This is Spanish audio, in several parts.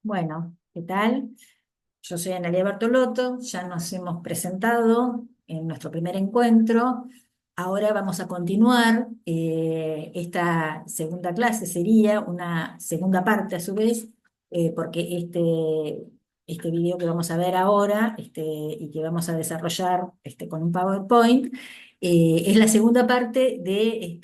Bueno, ¿qué tal? Yo soy Analia Bertolotto, ya nos hemos presentado en nuestro primer encuentro. Ahora vamos a continuar. Esta segunda clase sería una segunda parte a su vez, porque este video que vamos a ver ahora y que vamos a desarrollar con un PowerPoint, es la segunda parte de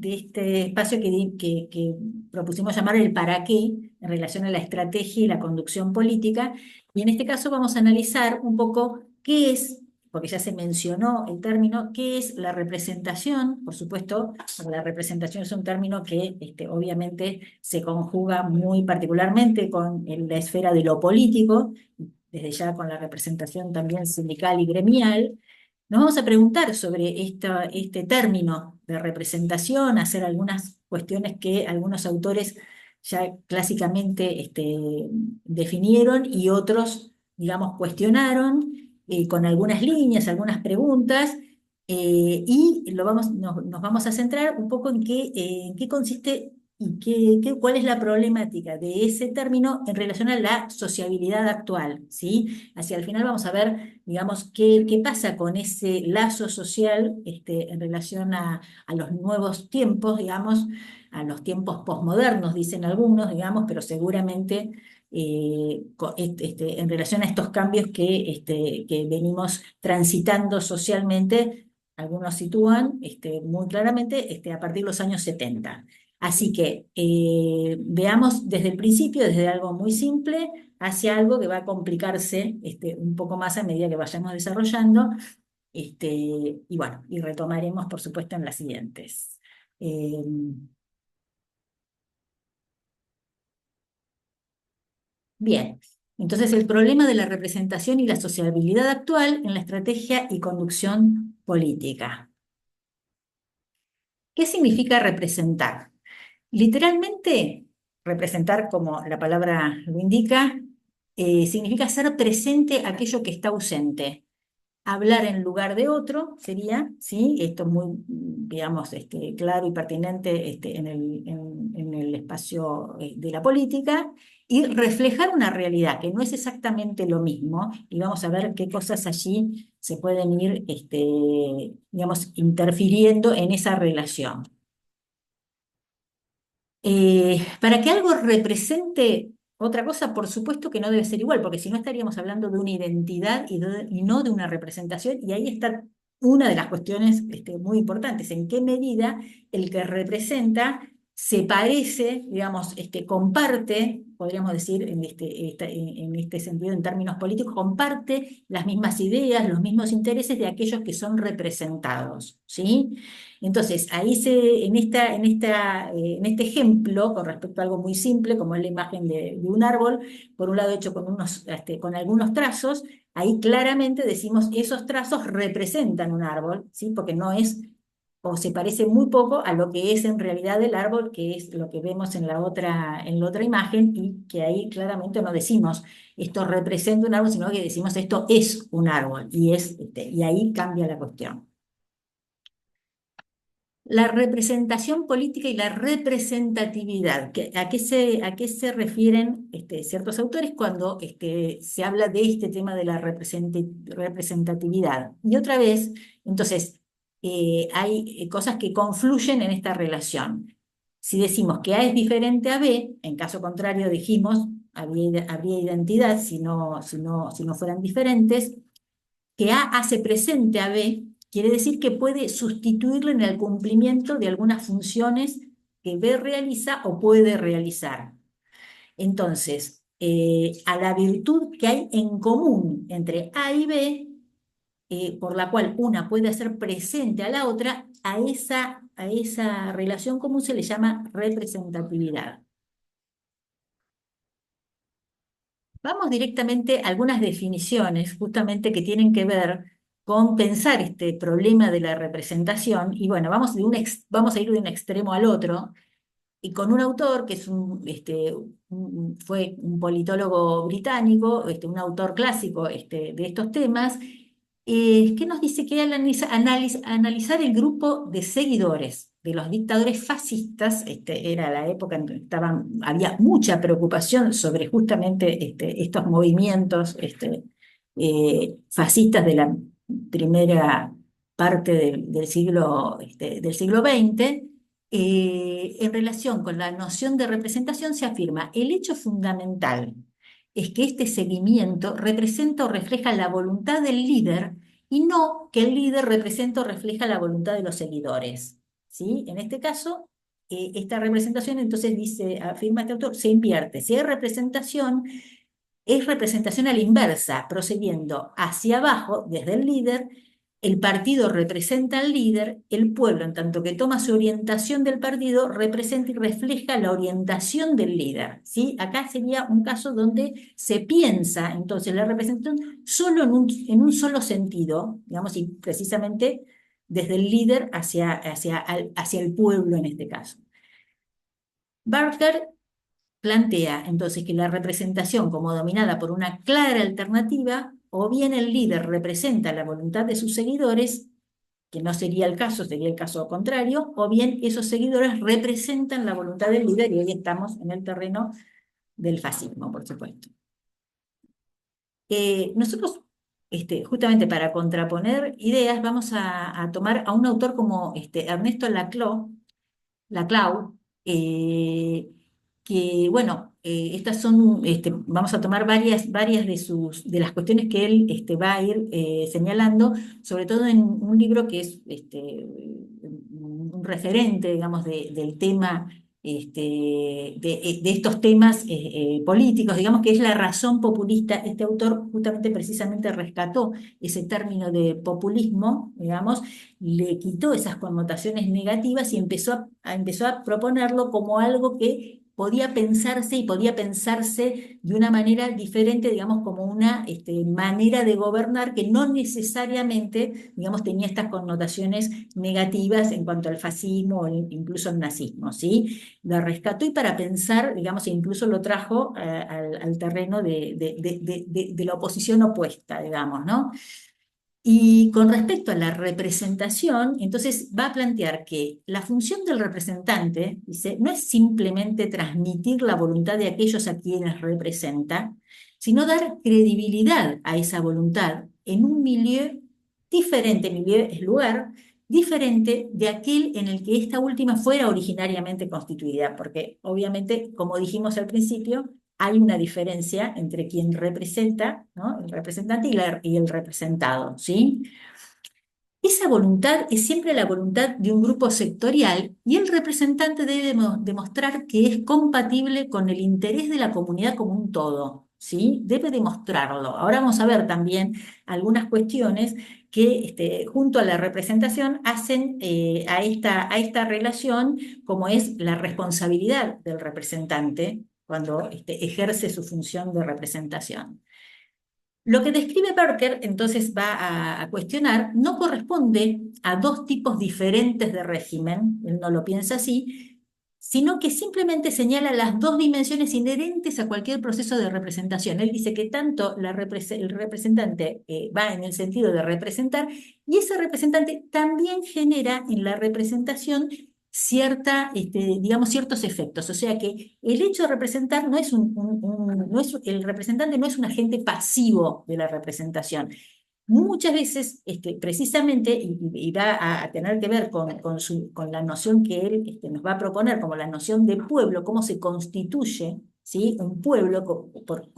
este espacio que propusimos llamar el para qué en relación a la estrategia y la conducción política. Y en este caso vamos a analizar un poco qué es, porque ya se mencionó el término, qué es la representación. Por supuesto, la representación es un término que obviamente se conjuga muy particularmente con la esfera de lo político, desde ya con la representación también sindical y gremial. Nos vamos a preguntar sobre este término de representación, hacer algunas cuestiones que algunos autores ya clásicamente definieron y otros, digamos, cuestionaron con algunas líneas, algunas preguntas, y nos vamos a centrar un poco en qué consiste y cuál es la problemática de ese término en relación a la sociabilidad actual, ¿sí? Hacia el final vamos a ver, digamos, qué pasa con ese lazo social en relación a los nuevos tiempos, digamos, a los tiempos posmodernos, dicen algunos, digamos, pero seguramente en relación a estos cambios que venimos transitando socialmente, algunos sitúan muy claramente a partir de los años 70. Así que veamos desde el principio, desde algo muy simple, hacia algo que va a complicarse un poco más a medida que vayamos desarrollando, y bueno, y retomaremos, por supuesto, en las siguientes. Eh, Bien, entonces el problema de la representación y la sociabilidad actual en la estrategia y conducción política. ¿Qué significa representar? Literalmente, representar, como la palabra lo indica, significa hacer presente aquello que está ausente. Hablar en lugar de otro sería, ¿sí? Esto es muy, digamos, claro y pertinente en el espacio de la política, y reflejar una realidad que no es exactamente lo mismo, y vamos a ver qué cosas allí se pueden ir, digamos, interfiriendo en esa relación. Para que algo represente otra cosa, por supuesto que no debe ser igual, porque si no estaríamos hablando de una identidad y no de una representación, y ahí está una de las cuestiones muy importantes: en qué medida el que representa se parece, digamos, comparte, podríamos decir en este sentido, en términos políticos, comparte las mismas ideas, los mismos intereses de aquellos que son representados, ¿sí? Entonces, ahí en este ejemplo, con respecto a algo muy simple, como es la imagen de un árbol, por un lado hecho con algunos trazos, ahí claramente decimos esos trazos representan un árbol, ¿sí? Porque no es, o se parece muy poco a lo que es en realidad el árbol, que es lo que vemos en la otra imagen, y que ahí claramente no decimos esto representa un árbol, sino que decimos esto es un árbol, y ahí cambia la cuestión. La representación política y la representatividad. A qué se refieren ciertos autores cuando se habla de este tema de la representatividad? Y otra vez, entonces, hay cosas que confluyen en esta relación. Si decimos que A es diferente a B, en caso contrario dijimos habría identidad si no fueran diferentes. Que A hace presente a B, quiere decir que puede sustituirlo en el cumplimiento de algunas funciones que B realiza o puede realizar. Entonces, a la virtud que hay en común entre A y B, por la cual una puede hacer presente a la otra, a esa relación común se le llama representatividad. Vamos directamente a algunas definiciones justamente que tienen que ver con pensar este problema de la representación. Y bueno, vamos a ir de un extremo al otro, y con un autor que es fue un politólogo británico, un autor clásico de estos temas, ¿Qué nos dice? Que al analizar el grupo de seguidores de los dictadores fascistas, era la época en que había mucha preocupación sobre justamente estos movimientos fascistas de la primera parte del siglo XX. En relación con la noción de representación se afirma el hecho fundamental es que este seguimiento representa o refleja la voluntad del líder y no que el líder representa o refleja la voluntad de los seguidores. ¿Sí? En este caso, esta representación, entonces dice, afirma este autor, se invierte. Si hay representación, es representación a la inversa, procediendo hacia abajo desde el líder. El partido representa al líder, el pueblo, en tanto que toma su orientación del partido, representa y refleja la orientación del líder. ¿Sí? Acá sería un caso donde se piensa entonces la representación solo en un solo sentido, digamos, y precisamente desde el líder hacia el pueblo en este caso. Barker plantea entonces que la representación como dominada por una clara alternativa, o bien el líder representa la voluntad de sus seguidores, que no sería el caso, sería el caso contrario, o bien esos seguidores representan la voluntad del líder, y hoy estamos en el terreno del fascismo, por supuesto. Nosotros, justamente para contraponer ideas, vamos a tomar a un autor como Ernesto Laclau, eh, que, bueno, estas son, vamos a tomar varias de las cuestiones que él va a ir señalando, sobre todo en un libro que es un referente, digamos, del tema, de estos temas políticos, digamos que es la razón populista. Este autor justamente precisamente rescató ese término de populismo, digamos, le quitó esas connotaciones negativas y empezó a proponerlo como algo que podía pensarse y podía pensarse de una manera diferente, digamos, como una manera de gobernar que no necesariamente, digamos, tenía estas connotaciones negativas en cuanto al fascismo o incluso al nazismo, ¿sí? Lo rescató y para pensar, digamos, e incluso lo trajo al terreno de la oposición opuesta, digamos, ¿no? Y con respecto a la representación, entonces va a plantear que la función del representante, dice, no es simplemente transmitir la voluntad de aquellos a quienes representa, sino dar credibilidad a esa voluntad en un milieu es lugar, diferente de aquel en el que esta última fuera originariamente constituida, porque obviamente, como dijimos al principio, hay una diferencia entre quien representa, ¿no? El representante y el representado, ¿sí? Esa voluntad es siempre la voluntad de un grupo sectorial y el representante debe demostrar que es compatible con el interés de la comunidad como un todo, ¿sí? Debe demostrarlo. Ahora vamos a ver también algunas cuestiones que junto a la representación hacen a esta relación, como es la responsabilidad del representante cuando ejerce su función de representación. Lo que describe Berker, entonces, va a cuestionar, no corresponde a dos tipos diferentes de régimen, él no lo piensa así, sino que simplemente señala las dos dimensiones inherentes a cualquier proceso de representación. Él dice que tanto el representante va en el sentido de representar, y ese representante también genera en la representación digamos, ciertos efectos. O sea que el hecho de representar no es el representante no es un agente pasivo de la representación. Muchas veces, precisamente, y va a tener que ver con la noción que él nos va a proponer, como la noción de pueblo, cómo se constituye, ¿sí? Un pueblo, por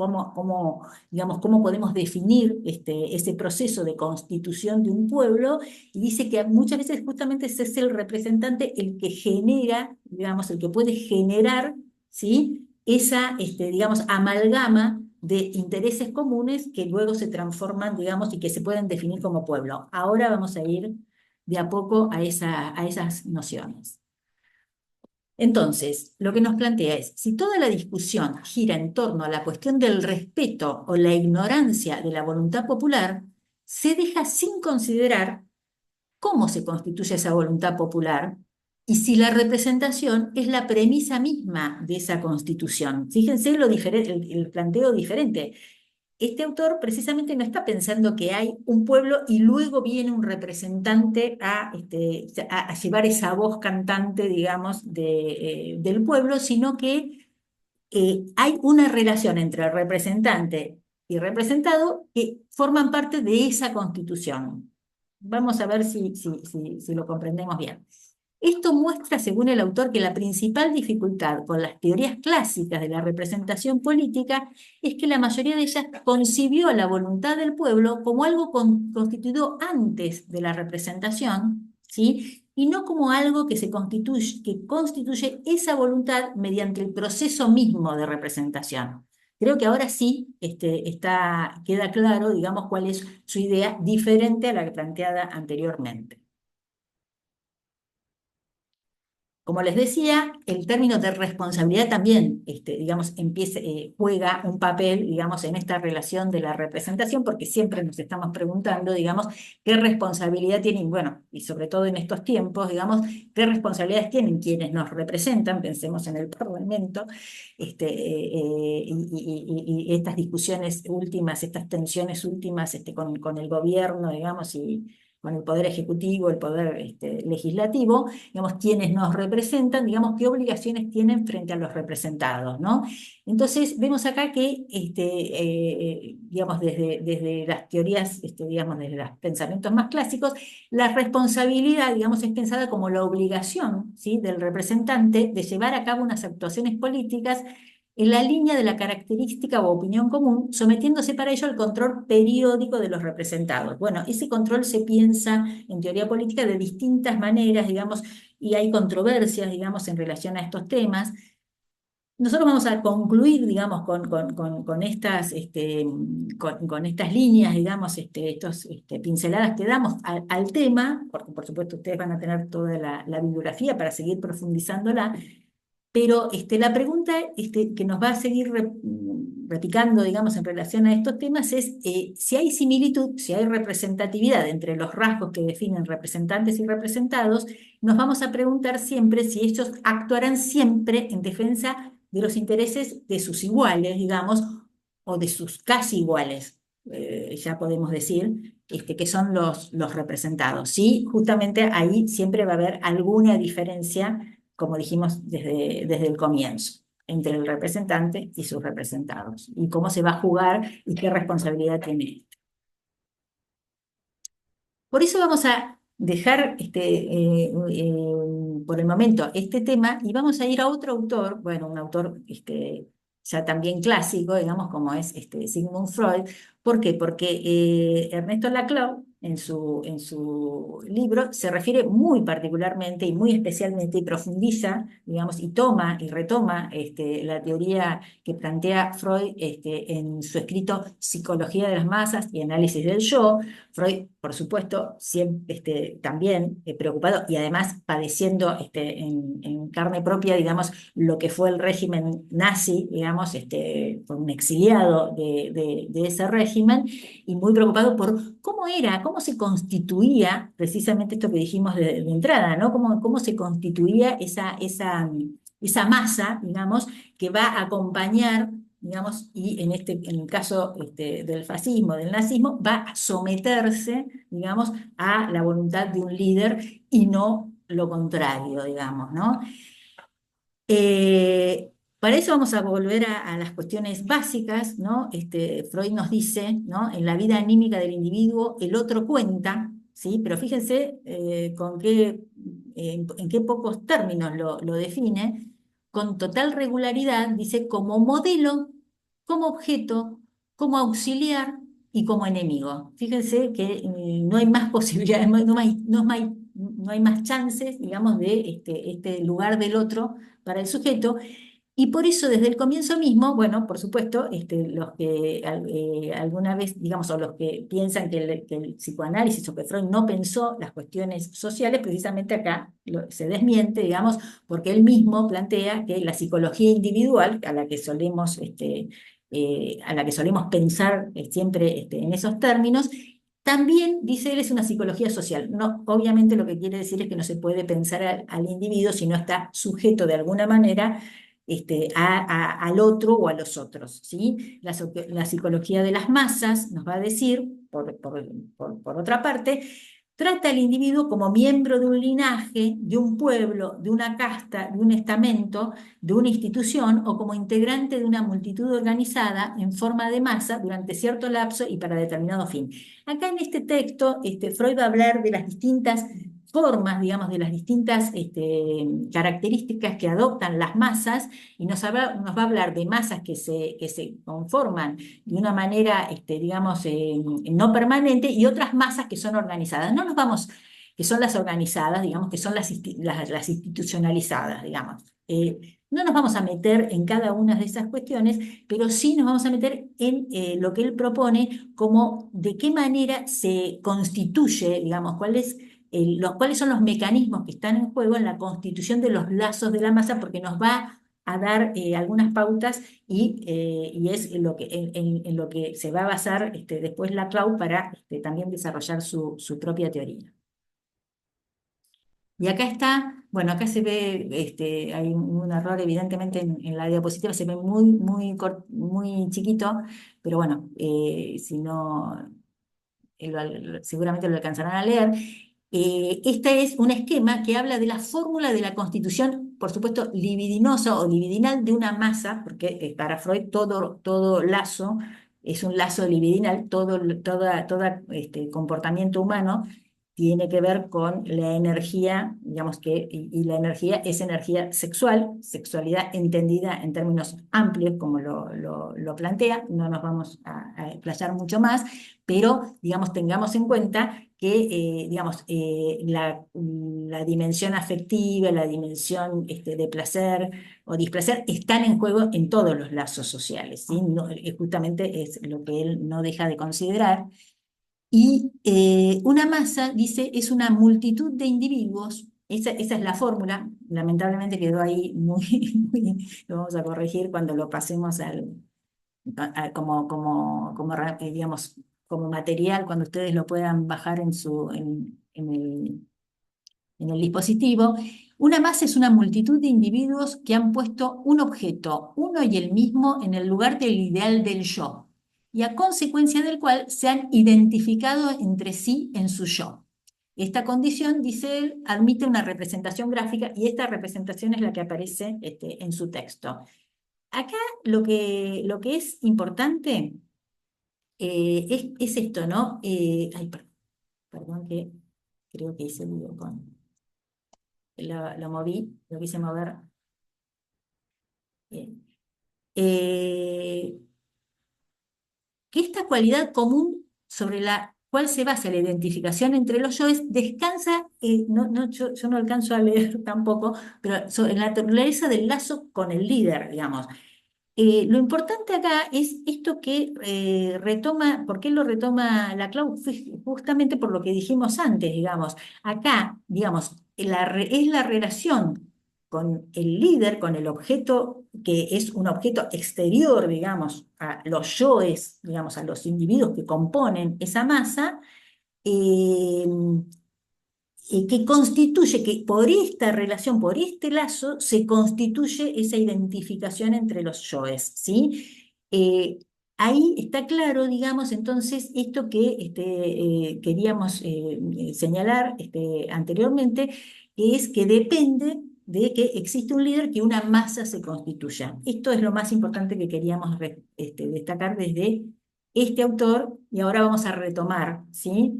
digamos, cómo podemos definir ese proceso de constitución de un pueblo, y dice que muchas veces justamente ese es el representante el que genera, digamos, el que puede generar, ¿sí? Esa, digamos, amalgama de intereses comunes que luego se transforman, digamos, y que se pueden definir como pueblo. Ahora vamos a ir de a poco a esas nociones. Entonces, lo que nos plantea es, si toda la discusión gira en torno a la cuestión del respeto o la ignorancia de la voluntad popular, se deja sin considerar cómo se constituye esa voluntad popular y si la representación es la premisa misma de esa constitución. Fíjense el planteo diferente. este autor precisamente no está pensando que hay un pueblo y luego viene un representante a llevar esa voz cantante, digamos, del pueblo, sino que hay una relación entre el representante y representado que forman parte de esa constitución. Vamos a ver si lo comprendemos bien. Esto muestra, según el autor, que la principal dificultad con las teorías clásicas de la representación política es que la mayoría de ellas concibió la voluntad del pueblo como algo constituido antes de la representación, ¿sí? Y no como algo que constituye esa voluntad mediante el proceso mismo de representación. Creo que ahora sí queda claro, digamos, cuál es su idea diferente a la planteada anteriormente. Como les decía, el término de responsabilidad también, digamos, juega un papel, digamos, en esta relación de la representación, porque siempre nos estamos preguntando, digamos, qué responsabilidad tienen, bueno, y sobre todo en estos tiempos, digamos, qué responsabilidades tienen quienes nos representan, pensemos en el Parlamento, y estas discusiones últimas, estas tensiones últimas, con el gobierno, digamos, y con el poder ejecutivo, el poder legislativo, digamos, quienes nos representan, digamos, qué obligaciones tienen frente a los representados, ¿no? Entonces, vemos acá que, digamos, desde las teorías, digamos, desde los pensamientos más clásicos, la responsabilidad, digamos, es pensada como la obligación, ¿sí?, del representante de llevar a cabo unas actuaciones políticas en la línea de la característica o opinión común, sometiéndose para ello al control periódico de los representados. Bueno, ese control se piensa en teoría política de distintas maneras, digamos, y hay controversias, digamos, en relación a estos temas. Nosotros vamos a concluir, digamos, con estas líneas, digamos, pinceladas que damos al tema, porque por supuesto ustedes van a tener toda la bibliografía para seguir profundizándola, pero la pregunta que nos va a seguir repicando, digamos, en relación a estos temas es si hay similitud, si hay representatividad entre los rasgos que definen representantes y representados, nos vamos a preguntar siempre si ellos actuarán siempre en defensa de los intereses de sus iguales, digamos, o de sus casi iguales, ya podemos decir, que son los representados. Sí, justamente ahí siempre va a haber alguna diferencia, como dijimos desde el comienzo, entre el representante y sus representados, y cómo se va a jugar y qué responsabilidad tiene. Por eso vamos a dejar por el momento este tema y vamos a ir a otro autor, bueno, un autor ya también clásico, digamos, como es Sigmund Freud. ¿Por qué? Porque Ernesto Laclau, en su libro, se refiere muy particularmente y muy especialmente y profundiza, digamos, y toma y retoma la teoría que plantea Freud en su escrito Psicología de las masas y análisis del yo. Freud, por supuesto, siempre, también preocupado y además padeciendo en carne propia, digamos, lo que fue el régimen nazi, digamos, fue un exiliado de ese régimen y muy preocupado por cómo se constituía precisamente esto que dijimos de entrada, ¿no? Cómo se constituía esa masa, digamos, que va a acompañar, digamos, y en el caso del fascismo, del nazismo, va a someterse, digamos, a la voluntad de un líder y no lo contrario, digamos, ¿no? Para eso vamos a volver a las cuestiones básicas, ¿no? Freud nos dice, ¿no?, en la vida anímica del individuo, el otro cuenta, ¿sí? Pero fíjense en qué pocos términos lo define, con total regularidad, dice como modelo, como objeto, como auxiliar y como enemigo. Fíjense que no hay más posibilidades, no hay más chances, digamos, de este lugar del otro para el sujeto, y por eso desde el comienzo mismo, bueno, por supuesto, los que alguna vez, digamos, o los que piensan que el psicoanálisis o que Freud no pensó las cuestiones sociales, precisamente acá se desmiente, digamos, porque él mismo plantea que la psicología individual, a la que solemos pensar siempre en esos términos, también, dice él, es una psicología social. No, obviamente lo que quiere decir es que no se puede pensar al individuo si no está sujeto de alguna manera al otro o a los otros, ¿sí? La psicología de las masas nos va a decir, por otra parte, trata al individuo como miembro de un linaje, de un pueblo, de una casta, de un estamento, de una institución o como integrante de una multitud organizada en forma de masa durante cierto lapso y para determinado fin. Acá en este texto, Freud va a hablar de las distintas formas, digamos, de las distintas características que adoptan las masas y nos va a hablar de masas que se conforman de una manera, digamos, no permanente y otras masas que son organizadas. No nos vamos, que son las organizadas, digamos, que son las institucionalizadas, digamos. No nos vamos a meter en cada una de esas cuestiones, pero sí nos vamos a meter en lo que él propone, como de qué manera se constituye, digamos, cuáles son los mecanismos que están en juego en la constitución de los lazos de la masa, porque nos va a dar algunas pautas y es en lo que se va a basar después la Clau para también desarrollar su propia teoría. Y acá está, bueno, acá se ve, hay un error evidentemente en la diapositiva, se ve muy chiquito, pero bueno, si no, seguramente lo alcanzarán a leer. Este es un esquema que habla de la fórmula de la constitución, por supuesto, libidinosa o libidinal de una masa, porque para Freud todo lazo es un lazo libidinal, comportamiento humano tiene que ver con la energía, digamos que, y la energía es energía sexual, sexualidad entendida en términos amplios, como lo plantea, no nos vamos a explayar mucho más, pero, digamos, tengamos en cuenta que, digamos, la dimensión afectiva, la dimensión de placer o displacer están en juego en todos los lazos sociales, ¿sí? No, justamente es lo que él no deja de considerar. Y una masa, dice, es una multitud de individuos, esa es la fórmula, lamentablemente quedó ahí lo vamos a corregir cuando lo pasemos digamos, como material, cuando ustedes lo puedan bajar en el dispositivo. Una masa es una multitud de individuos que han puesto un objeto, uno y el mismo, en el lugar del ideal del yo, y a consecuencia del cual se han identificado entre sí en su yo. Esta condición, dice él, admite una representación gráfica y esta representación es la que aparece en su texto. Acá lo que es importante es esto, ¿no? Ay, perdón que creo que hice lío lo moví, lo quise mover. Bien. Eh, que esta cualidad común sobre la cual se basa la identificación entre los yoes descansa, yo no alcanzo a leer tampoco, pero en la naturaleza del lazo con el líder, digamos. Lo importante acá es esto que retoma, ¿por qué lo retoma la Clau? Justamente por lo que dijimos antes, digamos. Acá, digamos, es la relación con el líder, con el objeto, que es un objeto exterior, digamos, a los yoes, digamos, a los individuos que componen esa masa, eh, que constituye, que por esta relación, por este lazo, se constituye esa identificación entre los yoes, ¿sí? Ahí está claro, digamos, entonces, esto que queríamos señalar anteriormente, que es que depende de que existe un líder, que una masa se constituya. Esto es lo más importante que queríamos destacar desde este autor, y ahora vamos a retomar, ¿sí?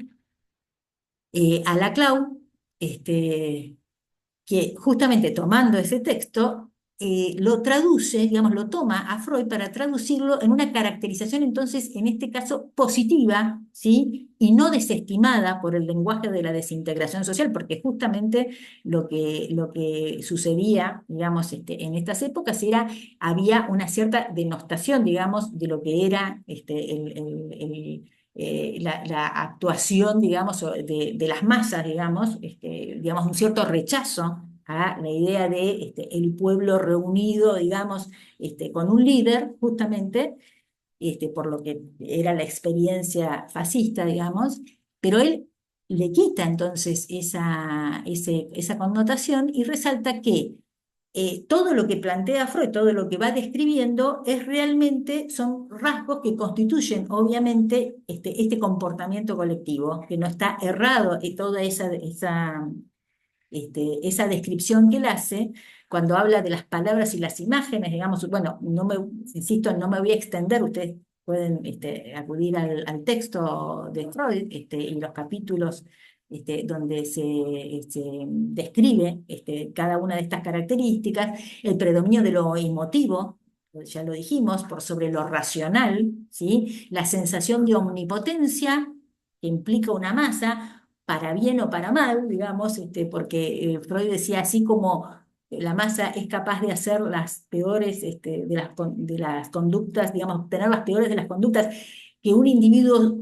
A la Clau, que justamente tomando ese texto, lo traduce, digamos, lo toma a Freud para traducirlo en una caracterización, entonces, en este caso, positiva, ¿sí? Y no desestimada por el lenguaje de la desintegración social, porque justamente lo que sucedía, digamos, en estas épocas había una cierta denostación, digamos, de lo que era la actuación, digamos, de las masas, digamos, un cierto rechazo a la idea de el pueblo reunido, digamos, con un líder, justamente, por lo que era la experiencia fascista, digamos, pero él le quita entonces esa connotación y resalta que todo lo que plantea Freud, todo lo que va describiendo, es realmente, son rasgos que constituyen, obviamente, este comportamiento colectivo, que no está errado y toda esa descripción que él hace, cuando habla de las palabras y las imágenes, digamos, bueno, insisto, no me voy a extender, ustedes pueden acudir al texto de Freud y los capítulos donde se describe cada una de estas características, el predominio de lo emotivo, ya lo dijimos, por sobre lo racional, ¿sí? La sensación de omnipotencia que implica una masa, para bien o para mal, digamos, porque Freud decía así como la masa es capaz de hacer las peores de las conductas, digamos, tener las peores de las conductas que un individuo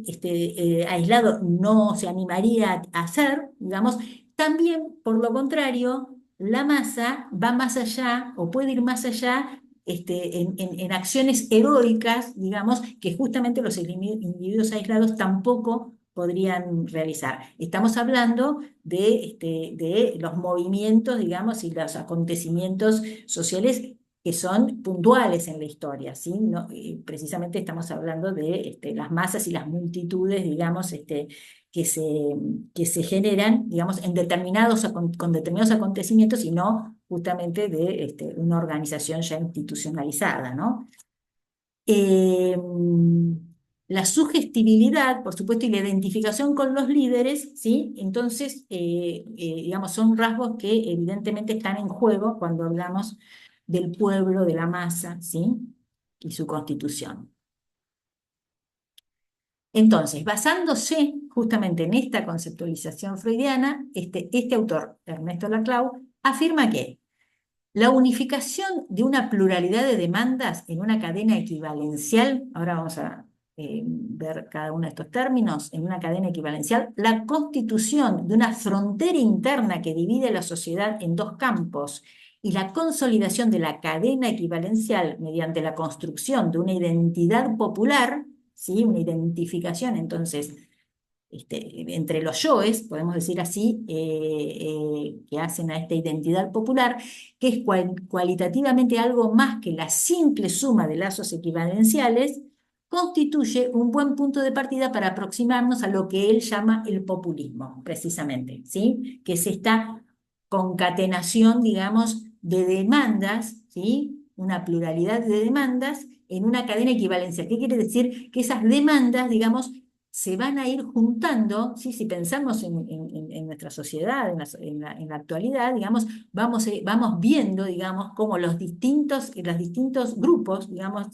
aislado no se animaría a hacer, digamos, también, por lo contrario, la masa va más allá o puede ir más allá en acciones heroicas, digamos, que justamente los individuos aislados tampoco podrían realizar. Estamos hablando de los movimientos, digamos, y los acontecimientos sociales que son puntuales en la historia, ¿sí? No, precisamente estamos hablando de las masas y las multitudes, digamos, que se generan, digamos, en con determinados acontecimientos y no justamente de una organización ya institucionalizada, ¿no? Eh, la sugestibilidad, por supuesto, y la identificación con los líderes, ¿sí? Entonces, digamos, son rasgos que evidentemente están en juego cuando hablamos del pueblo, de la masa, ¿sí? Y su constitución. Entonces, basándose justamente en esta conceptualización freudiana, este autor, Ernesto Laclau, afirma que la unificación de una pluralidad de demandas en una cadena equivalencial, ahora vamos a ver cada uno de estos términos, en una cadena equivalencial, la constitución de una frontera interna que divide la sociedad en dos campos y la consolidación de la cadena equivalencial mediante la construcción de una identidad popular, ¿sí? Una identificación entonces entre los yoes, podemos decir así, que hacen a esta identidad popular, que es cualitativamente algo más que la simple suma de lazos equivalenciales, constituye un buen punto de partida para aproximarnos a lo que él llama el populismo, precisamente, ¿sí? Que es esta concatenación, digamos, de demandas, ¿sí? Una pluralidad de demandas en una cadena equivalencial. ¿Qué quiere decir? Que esas demandas, digamos, se van a ir juntando, ¿sí? Si pensamos en nuestra sociedad, en la actualidad, digamos, vamos viendo, digamos, cómo los distintos grupos, digamos,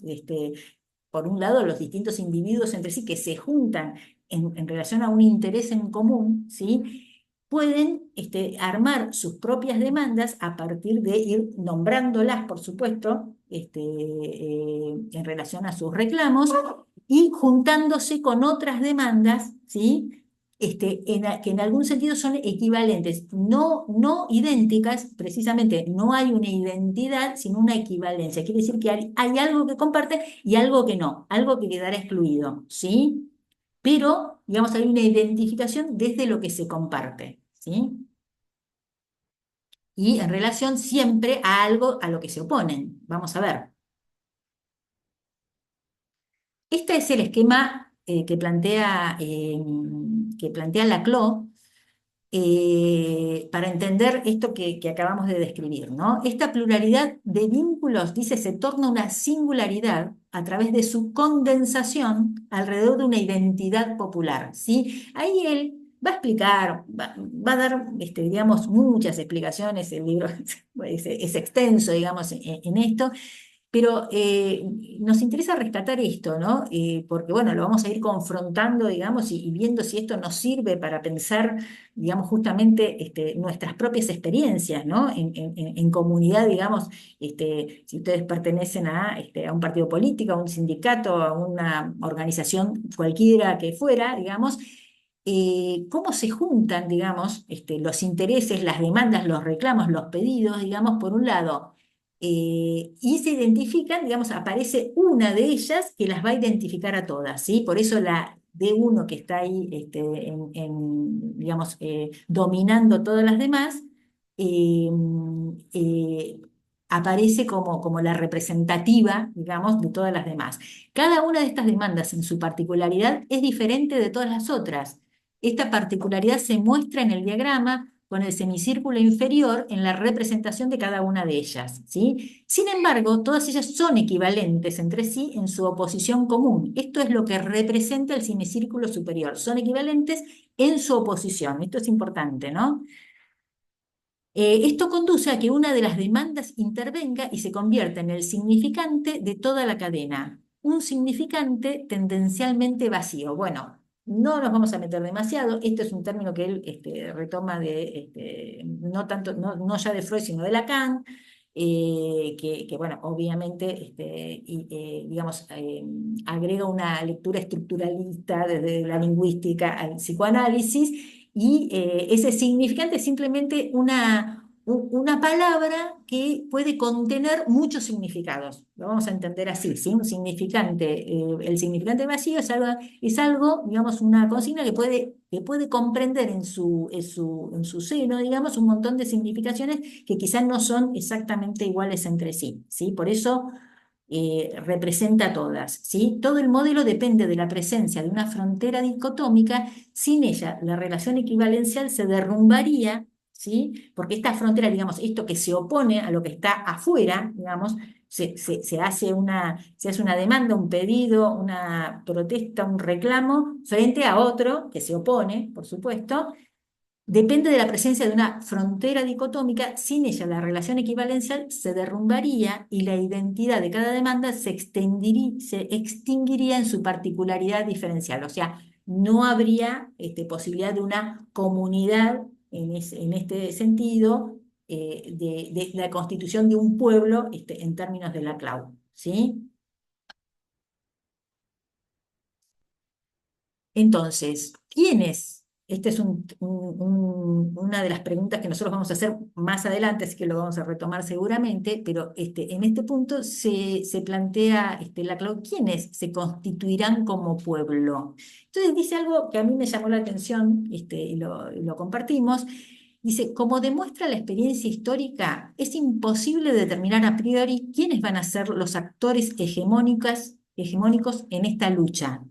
por un lado, los distintos individuos entre sí que se juntan en relación a un interés en común, ¿sí? Pueden armar sus propias demandas a partir de ir nombrándolas, por supuesto, en relación a sus reclamos y juntándose con otras demandas, ¿sí? Que en algún sentido son equivalentes, no idénticas, precisamente no hay una identidad, sino una equivalencia. Quiere decir que hay algo que comparte y algo que no, algo que quedará excluido, ¿sí? Pero, digamos, hay una identificación desde lo que se comparte, ¿sí? Y en relación siempre a algo a lo que se oponen. Vamos a ver. Este es el esquema que plantea Laclau para entender esto que acabamos de describir, ¿no? Esta pluralidad de vínculos, dice, se torna una singularidad a través de su condensación alrededor de una identidad popular, ¿sí? Ahí él va a explicar, va a dar, digamos, muchas explicaciones, el libro es extenso, digamos, en esto, pero nos interesa rescatar esto, ¿no? Porque, bueno, lo vamos a ir confrontando, digamos, y viendo si esto nos sirve para pensar, digamos, justamente nuestras propias experiencias, ¿no? En comunidad, digamos, si ustedes pertenecen a un partido político, a un sindicato, a una organización cualquiera que fuera, digamos, cómo se juntan, digamos, los intereses, las demandas, los reclamos, los pedidos, digamos, por un lado y se identifican, digamos, aparece una de ellas que las va a identificar a todas, ¿sí? Por eso la D1 que está ahí, digamos, dominando todas las demás, eh, eh, aparece como la representativa, digamos, de todas las demás. Cada una de estas demandas en su particularidad es diferente de todas las otras. Esta particularidad se muestra en el diagrama con el semicírculo inferior en la representación de cada una de ellas, ¿sí? Sin embargo, todas ellas son equivalentes entre sí en su oposición común. Esto es lo que representa el semicírculo superior. Son equivalentes en su oposición. Esto es importante, ¿no? Esto conduce a que una de las demandas intervenga y se convierta en el significante de toda la cadena, un significante tendencialmente vacío. Bueno, no nos vamos a meter demasiado, este es un término que él retoma no tanto, no ya de Freud, sino de Lacan, bueno, obviamente, digamos, agrega una lectura estructuralista desde la lingüística al psicoanálisis y ese significante es simplemente una palabra que puede contener muchos significados. Lo vamos a entender así, ¿sí? Un significante, el significante vacío es algo, digamos, una consigna que puede comprender en su seno, digamos, un montón de significaciones que quizás no son exactamente iguales entre sí, ¿sí? Por eso representa todas, ¿sí? Todo el modelo depende de la presencia de una frontera dicotómica. Sin ella, la relación equivalencial se derrumbaría, ¿sí? Porque esta frontera, digamos, esto que se opone a lo que está afuera, digamos, se hace una demanda, un pedido, una protesta, un reclamo frente a otro que se opone, por supuesto, depende de la presencia de una frontera dicotómica. Sin ella, la relación equivalencial se derrumbaría y la identidad de cada demanda se extinguiría en su particularidad diferencial. O sea, no habría posibilidad de una comunidad en este sentido, de la constitución de un pueblo en términos de la CLAU. ¿Sí? Entonces, ¿quién es? Esta es una de las preguntas que nosotros vamos a hacer más adelante, así que lo vamos a retomar seguramente, pero en este punto se plantea ¿quiénes se constituirán como pueblo? Entonces dice algo que a mí me llamó la atención, y lo compartimos. Dice, como demuestra la experiencia histórica, es imposible determinar a priori quiénes van a ser los actores hegemónicos en esta lucha.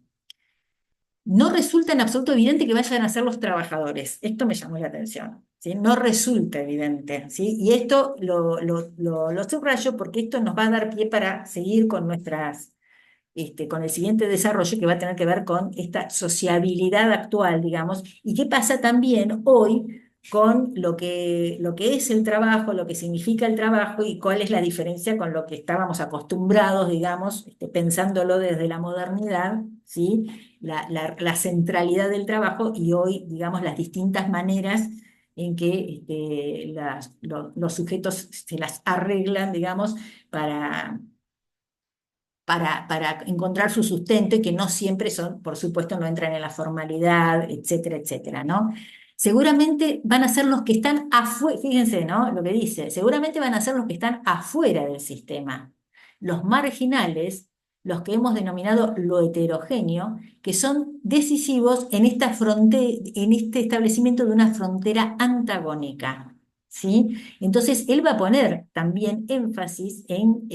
No resulta en absoluto evidente que vayan a ser los trabajadores. Esto me llamó la atención, ¿sí? No resulta evidente, ¿sí? Y esto lo subrayo porque esto nos va a dar pie para seguir con el siguiente desarrollo, que va a tener que ver con esta sociabilidad actual, digamos, y qué pasa también hoy con lo que es el trabajo, lo que significa el trabajo y cuál es la diferencia con lo que estábamos acostumbrados, digamos, pensándolo desde la modernidad, ¿sí? La centralidad del trabajo y hoy, digamos, las distintas maneras en que los sujetos se las arreglan, digamos, para para encontrar su sustento y que no siempre son, por supuesto, no entran en la formalidad, etcétera, etcétera, ¿no? Seguramente van a ser los que están afuera, fíjense, ¿no? Lo que dice, seguramente van a ser los que están afuera del sistema, los marginales, los que hemos denominado lo heterogéneo, que son decisivos en esta en este establecimiento de una frontera antagónica. ¿Sí? Entonces, él va a poner también énfasis en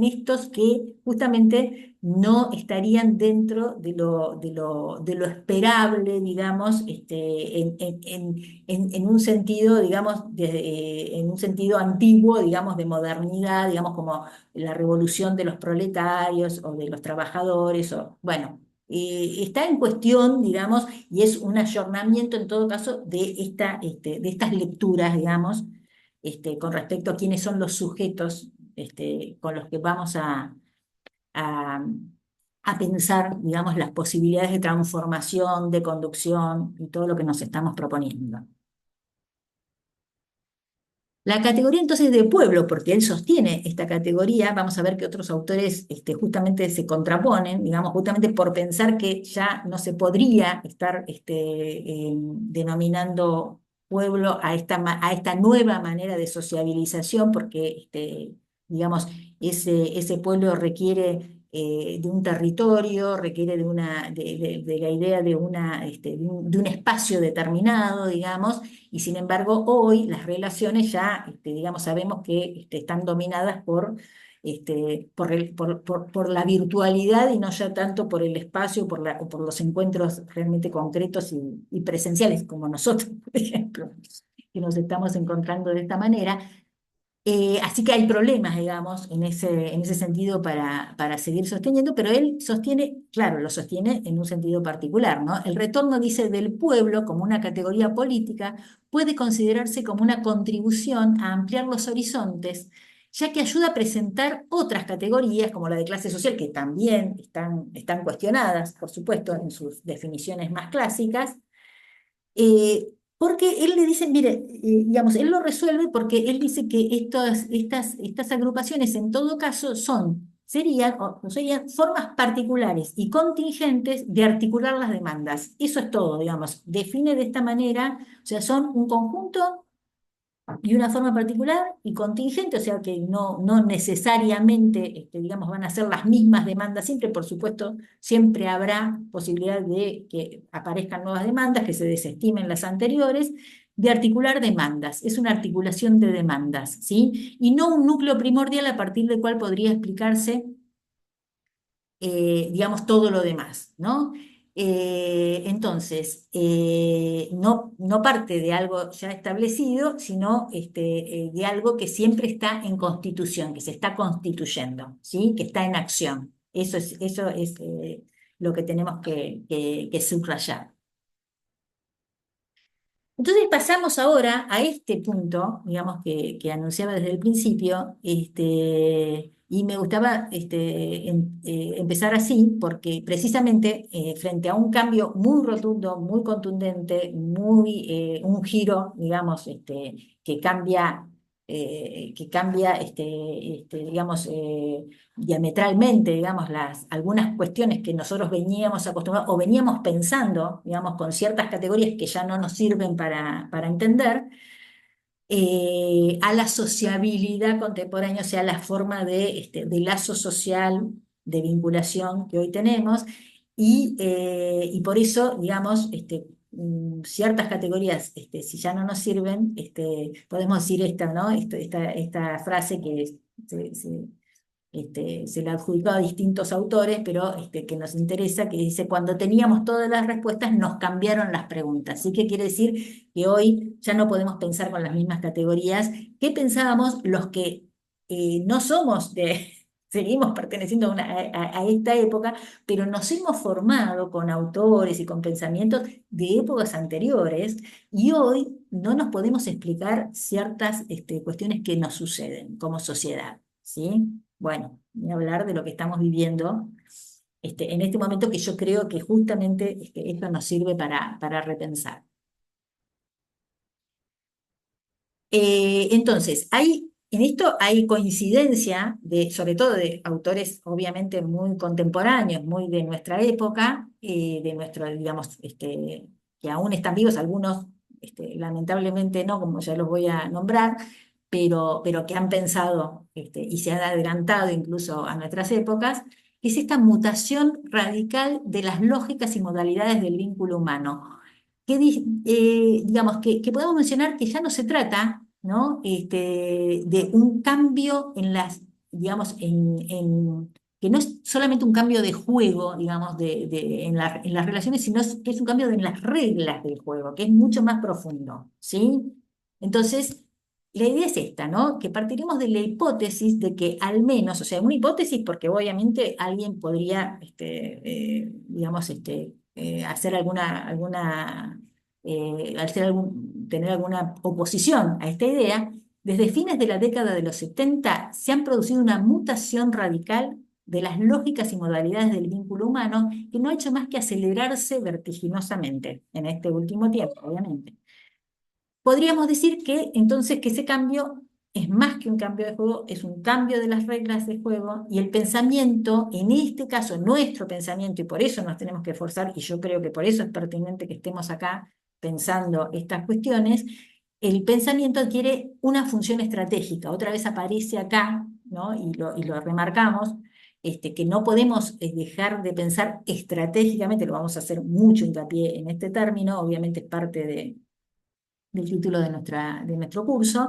estos que justamente no estarían dentro de lo esperable, digamos, en un sentido, digamos, en un sentido antiguo, digamos, de modernidad, digamos, como la revolución de los proletarios o de los trabajadores, o, bueno, está en cuestión, digamos, y es un ayornamiento en todo caso de estas lecturas, digamos, con respecto a quiénes son los sujetos con los que vamos a, a pensar, digamos, las posibilidades de transformación, de conducción y todo lo que nos estamos proponiendo. La categoría entonces de pueblo, porque él sostiene esta categoría, vamos a ver que otros autores justamente se contraponen, digamos, justamente por pensar que ya no se podría estar denominando pueblo a esta nueva manera de sociabilización, porque digamos, ese pueblo requiere de un territorio, requiere de la idea de, de un espacio determinado, digamos, y sin embargo hoy las relaciones ya, digamos, sabemos que están dominadas por la virtualidad y no ya tanto por el espacio, o por los encuentros realmente concretos y presenciales, como nosotros, por ejemplo, que nos estamos encontrando de esta manera. Así que hay problemas, digamos, en ese sentido para seguir sosteniendo, pero él sostiene, claro, lo sostiene en un sentido particular, ¿no? El retorno, dice, del pueblo como una categoría política puede considerarse como una contribución a ampliar los horizontes, ya que ayuda a presentar otras categorías, como la de clase social, que también están cuestionadas, por supuesto, en sus definiciones más clásicas, porque él le dice, mire, digamos, él lo resuelve porque él dice que estas agrupaciones en todo caso serían formas particulares y contingentes de articular las demandas. Eso es todo, digamos. Define de esta manera, o sea, son un conjunto y una forma particular y contingente, o sea que no necesariamente, digamos, van a ser las mismas demandas siempre, por supuesto, siempre habrá posibilidad de que aparezcan nuevas demandas, que se desestimen las anteriores, de articular demandas, es una articulación de demandas, ¿sí? Y no un núcleo primordial a partir del cual podría explicarse digamos, todo lo demás, ¿no? Entonces, no parte de algo ya establecido, sino de algo que siempre está en constitución, que se está constituyendo, ¿sí? Que está en acción. Eso es lo que tenemos que subrayar. Entonces pasamos ahora a este punto, digamos, que anunciaba desde el principio, y me gustaba empezar así, porque precisamente frente a un cambio muy rotundo, muy contundente, un giro, digamos, que cambia digamos, diametralmente, digamos, algunas cuestiones que nosotros veníamos acostumbrados o veníamos pensando, digamos, con ciertas categorías que ya no nos sirven para entender, a la sociabilidad contemporánea, o sea, la forma de lazo social, de vinculación que hoy tenemos, y por eso, digamos, ciertas categorías, si ya no nos sirven, podemos decir esta, ¿no? Esta frase que se la adjudicó a distintos autores, pero que nos interesa, que dice, cuando teníamos todas las respuestas, nos cambiaron las preguntas. ¿Sí? ¿Qué quiere decir? Que hoy ya no podemos pensar con las mismas categorías que pensábamos los que no somos de... Seguimos perteneciendo a esta época, pero nos hemos formado con autores y con pensamientos de épocas anteriores y hoy no nos podemos explicar ciertas cuestiones que nos suceden como sociedad, ¿sí? Bueno, ni hablar de lo que estamos viviendo en este momento, que yo creo que justamente esto nos sirve para repensar. Entonces, en esto hay coincidencia, sobre todo de autores obviamente muy contemporáneos, muy de nuestra época, digamos, que aún están vivos, algunos lamentablemente no, como ya los voy a nombrar, pero que han pensado y se han adelantado incluso a nuestras épocas, es esta mutación radical de las lógicas y modalidades del vínculo humano digamos, que podemos mencionar que ya no se trata, ¿no? De un cambio en las, digamos, que no es solamente un cambio de juego, digamos, en las relaciones, sino que es un cambio en las reglas del juego, que es mucho más profundo, ¿sí? Entonces, la idea es esta, ¿no? Que partiremos de la hipótesis de que al menos, o sea, una hipótesis porque obviamente alguien podría, digamos, hacer tener alguna oposición a esta idea, desde fines de la década de los 70 se han producido una mutación radical de las lógicas y modalidades del vínculo humano que no ha hecho más que acelerarse vertiginosamente en este último tiempo, obviamente. Podríamos decir que entonces que ese cambio es más que un cambio de juego, es un cambio de las reglas de juego y el pensamiento, en este caso nuestro pensamiento, y por eso nos tenemos que esforzar, y yo creo que por eso es pertinente que estemos acá pensando estas cuestiones, el pensamiento adquiere una función estratégica, otra vez aparece acá, ¿no? Y lo remarcamos, que no podemos dejar de pensar estratégicamente, lo vamos a hacer mucho hincapié en este término, obviamente es parte del título de nuestro curso,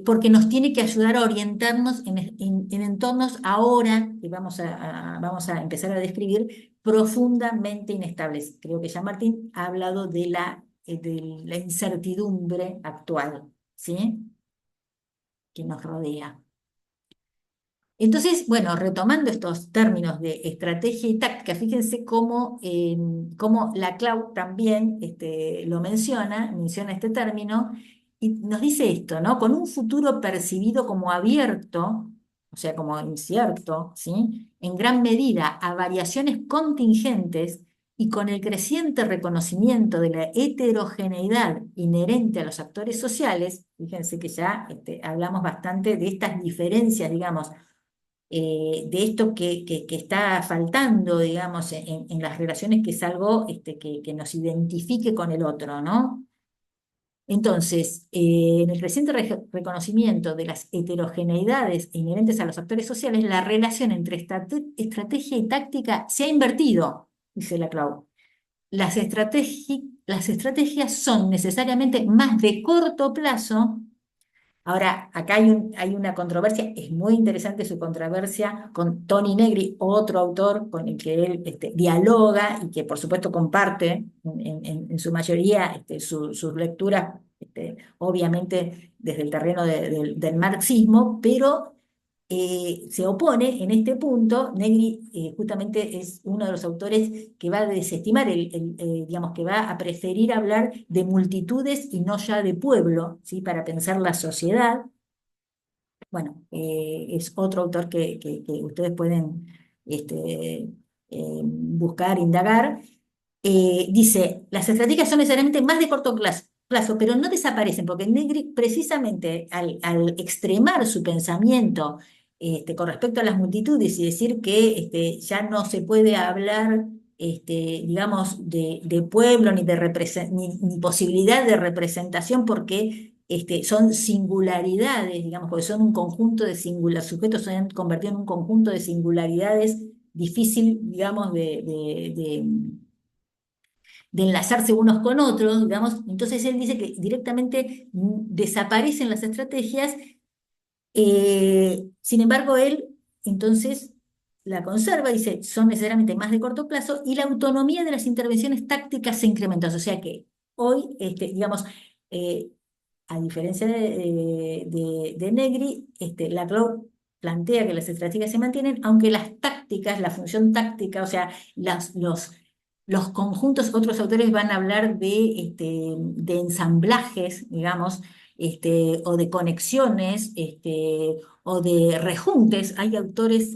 porque nos tiene que ayudar a orientarnos en entornos ahora, que vamos a empezar a describir, profundamente inestables. Creo que ya Martín ha hablado de la incertidumbre actual, ¿sí? Que nos rodea. Entonces, bueno, retomando estos términos de estrategia y táctica, fíjense cómo la Clau también lo menciona este término, y nos dice esto, ¿no? Con un futuro percibido como abierto, o sea, como incierto, ¿sí? En gran medida a variaciones contingentes y con el creciente reconocimiento de la heterogeneidad inherente a los actores sociales, fíjense que ya hablamos bastante de estas diferencias, digamos, de esto que está faltando, digamos, en las relaciones, que es algo que nos identifique con el otro, ¿no? Entonces, en el reciente reconocimiento de las heterogeneidades inherentes a los actores sociales, la relación entre estrategia y táctica se ha invertido, dice la Clau. Las estrategias son necesariamente más de corto plazo. Ahora, acá hay una controversia, es muy interesante su controversia con Toni Negri, otro autor con el que él dialoga y que por supuesto comparte en su mayoría sus lecturas, obviamente desde el terreno del marxismo, pero se opone en este punto. Negri justamente es uno de los autores que va a desestimar, digamos, que va a preferir hablar de multitudes y no ya de pueblo, ¿sí? Para pensar la sociedad. Bueno, es otro autor que ustedes pueden buscar, indagar. Dice, las estrategias son necesariamente más de corto plazo, pero no desaparecen, porque Negri precisamente al extremar su pensamiento con respecto a las multitudes y decir que ya no se puede hablar, digamos, de pueblo ni posibilidad de representación, porque son singularidades, digamos, porque son un conjunto de singularidades, sujetos se han convertido en un conjunto de singularidades difícil, digamos, de enlazarse unos con otros, digamos. Entonces él dice que directamente desaparecen las estrategias. Sin embargo, él entonces la conserva, dice, son necesariamente más de corto plazo, y la autonomía de las intervenciones tácticas se incrementa. O sea que hoy, digamos, eh, a diferencia de Negri, la Clau plantea que las estrategias se mantienen, aunque las tácticas, la función táctica, o sea, los conjuntos, otros autores van a hablar de ensamblajes, digamos, o de conexiones, o de rejuntes. Hay autores